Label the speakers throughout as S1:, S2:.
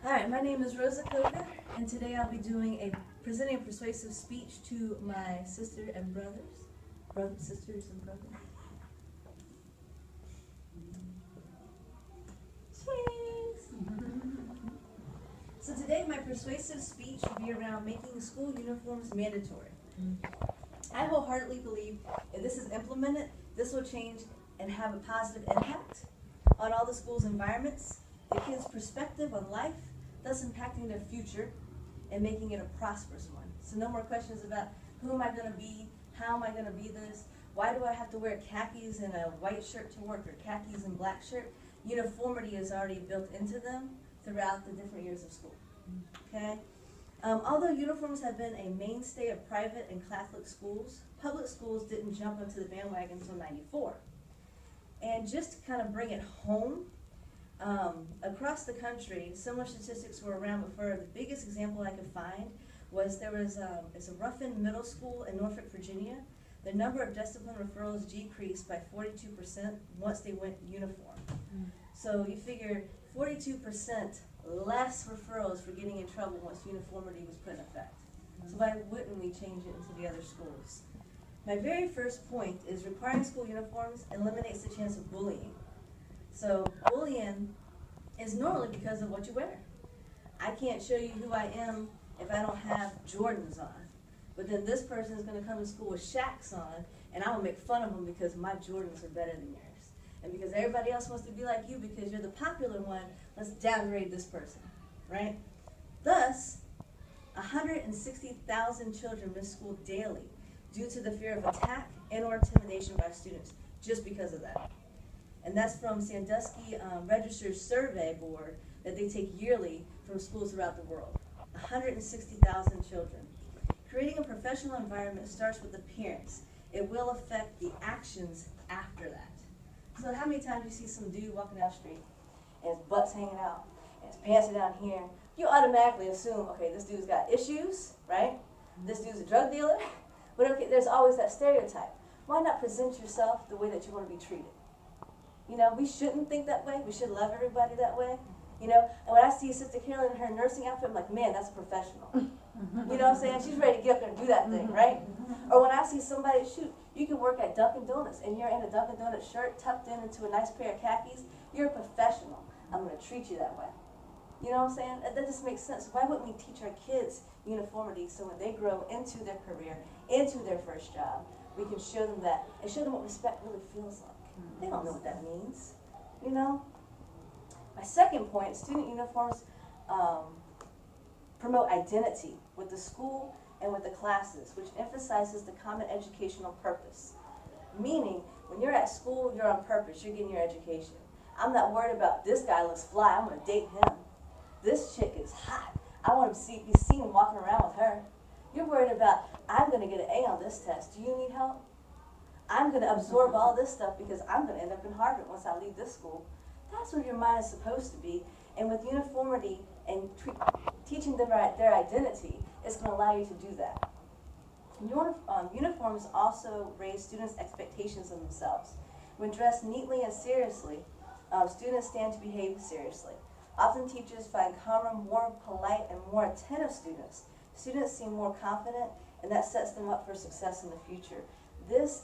S1: Hi, my name is Rosa Koga, and today I'll be presenting a persuasive speech to my sisters and brothers. Sisters and brothers. Cheers! So today my persuasive speech will be around making school uniforms mandatory. I wholeheartedly believe if this is implemented, this will change and have a positive impact on all the school's environments, the kids' perspective on life, thus impacting their future and making it a prosperous one. So no more questions about who am I going to be, how am I going to be this, why do I have to wear khakis and a white shirt to work or khakis and black shirt. Uniformity is already built into them throughout the different years of school. Okay? Although uniforms have been a mainstay of private and Catholic schools, public schools didn't jump onto the bandwagon until '94. And just to kind of bring it home, across the country, similar statistics were around before. The biggest example I could find was it's a Ruffin Middle School in Norfolk, Virginia. The number of discipline referrals decreased by 42% once they went uniform. So you figure 42% less referrals for getting in trouble once uniformity was put in effect. So why wouldn't we change it into the other schools? My very first point is requiring school uniforms eliminates the chance of bullying. So bullying is normally because of what you wear. I can't show you who I am if I don't have Jordans on. But then this person is going to come to school with Shaqs on, and I'm going to make fun of them because my Jordans are better than yours. And because everybody else wants to be like you because you're the popular one, let's downgrade this person, right? Thus, 160,000 children miss school daily due to the fear of attack and or intimidation by students just because of that. And that's from Sandusky Register's survey board that they take yearly from schools throughout the world. 160,000 children. Creating a professional environment starts with the parents. It will affect the actions after that. So how many times you see some dude walking down the street and his butt's hanging out and his pants are down here, you automatically assume, okay, this dude's got issues, right? This dude's a drug dealer. But okay, there's always that stereotype. Why not present yourself the way that you want to be treated? You know, we shouldn't think that way. We should love everybody that way. You know, and when I see Sister Carolyn in her nursing outfit, I'm like, man, that's a professional. You know what I'm saying? She's ready to get up there and do that thing, right? Or when I see somebody, shoot, you can work at Dunkin' Donuts and you're in a Dunkin' Donuts shirt tucked into a nice pair of khakis, you're a professional. I'm going to treat you that way. You know what I'm saying? That just makes sense. Why wouldn't we teach our kids uniformity so when they grow into their career, into their first job, we can show them that and show them what respect really feels like. They don't know what that means, you know? My second point, student uniforms promote identity with the school and with the classes, which emphasizes the common educational purpose. Meaning, when you're at school, you're on purpose, you're getting your education. I'm not worried about this guy looks fly, I'm going to date him. This chick is hot, I want to be seen walking around with her. You're worried about, I'm going to get an A on this test, do you need help? I'm going to absorb all this stuff because I'm going to end up in Harvard once I leave this school. That's where your mind is supposed to be. And with uniformity and teaching them their identity, it's going to allow you to do that. Uniforms also raise students' expectations of themselves. When dressed neatly and seriously, students stand to behave seriously. Often teachers find calmer, more polite, and more attentive students. Students seem more confident, and that sets them up for success in the future. This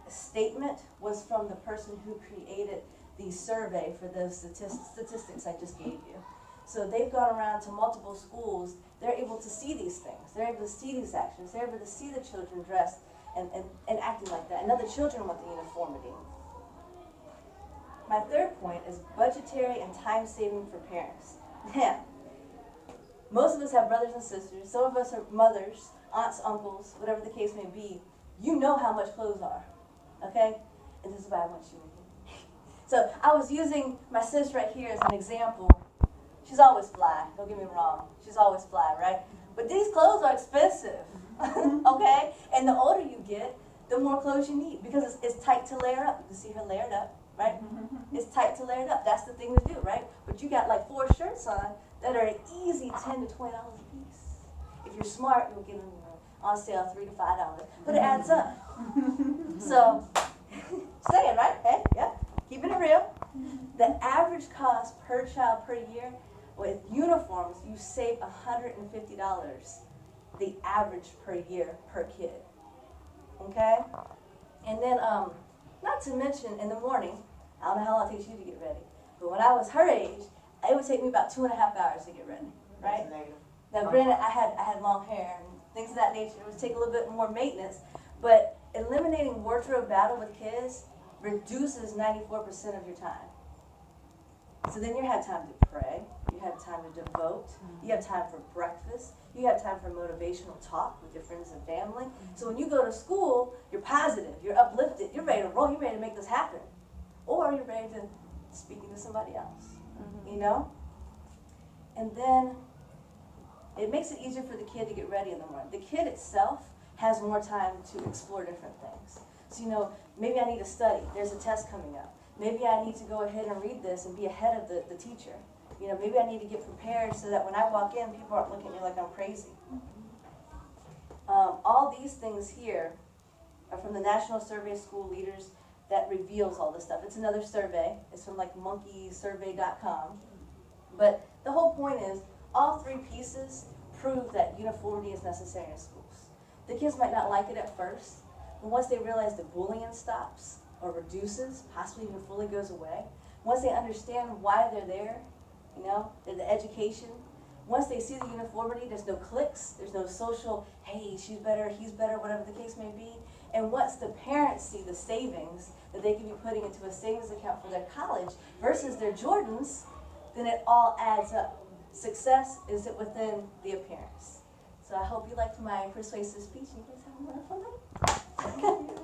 S1: statement was from the person who created the survey for those statistics I just gave you. So they've gone around to multiple schools. They're able to see these things. They're able to see these actions. They're able to see the children dressed and acting like that. And other children want the uniformity. My third point is budgetary and time saving for parents. Now, most of us have brothers and sisters. Some of us are mothers, aunts, uncles, whatever the case may be. You know how much clothes are, okay? And this is why I want you to hear. So I was using my sis right here as an example. She's always fly, don't get me wrong. She's always fly, right? But these clothes are expensive, okay? And the older you get, the more clothes you need because it's tight to layer up. You can see her layered up, right? It's tight to layer up. That's the thing to do, right? But you got like 4 shirts on that are an easy $10 to $20 a piece. If you're smart, you'll get them on sale $3 to $5. But it adds up. So, saying, right? Hey, yeah, keeping it real. The average cost per child per year With uniforms, you save $150, the average per year per kid. Okay? And then, not to mention in the morning, I don't know how long it takes you to get ready, but when I was her age, it would take me about 2.5 hours to get ready, right? Now, granted, I had long hair and things of that nature. It would take a little bit more maintenance, but eliminating wardrobe battle with kids reduces 94% of your time. So then you have time to pray, you have time to devote, you have time for breakfast, you have time for motivational talk with your friends and family. So when you go to school, you're positive, you're uplifted, you're ready to roll, you're ready to make this happen. Or you're ready to speak to somebody else, you know? And then it makes it easier for the kid to get ready in the morning. The kid itself has more time to explore different things. So, you know, maybe I need to study. There's a test coming up. Maybe I need to go ahead and read this and be ahead of the teacher. You know, maybe I need to get prepared so that when I walk in, people aren't looking at me like I'm crazy. All these things here are from the National Survey of School Leaders that reveals all this stuff. It's another survey. It's from like monkeysurvey.com. But the whole point is, all three pieces prove that uniformity is necessary in schools. The kids might not like it at first, but once they realize the bullying stops or reduces, possibly even fully goes away, once they understand why they're there, you know, the education, once they see the uniformity, there's no cliques, there's no social, hey, she's better, he's better, whatever the case may be. And once the parents see the savings that they can be putting into a savings account for their college versus their Jordans, then it all adds up. Success is within the appearance. So I hope you liked my persuasive speech. You guys have a wonderful night.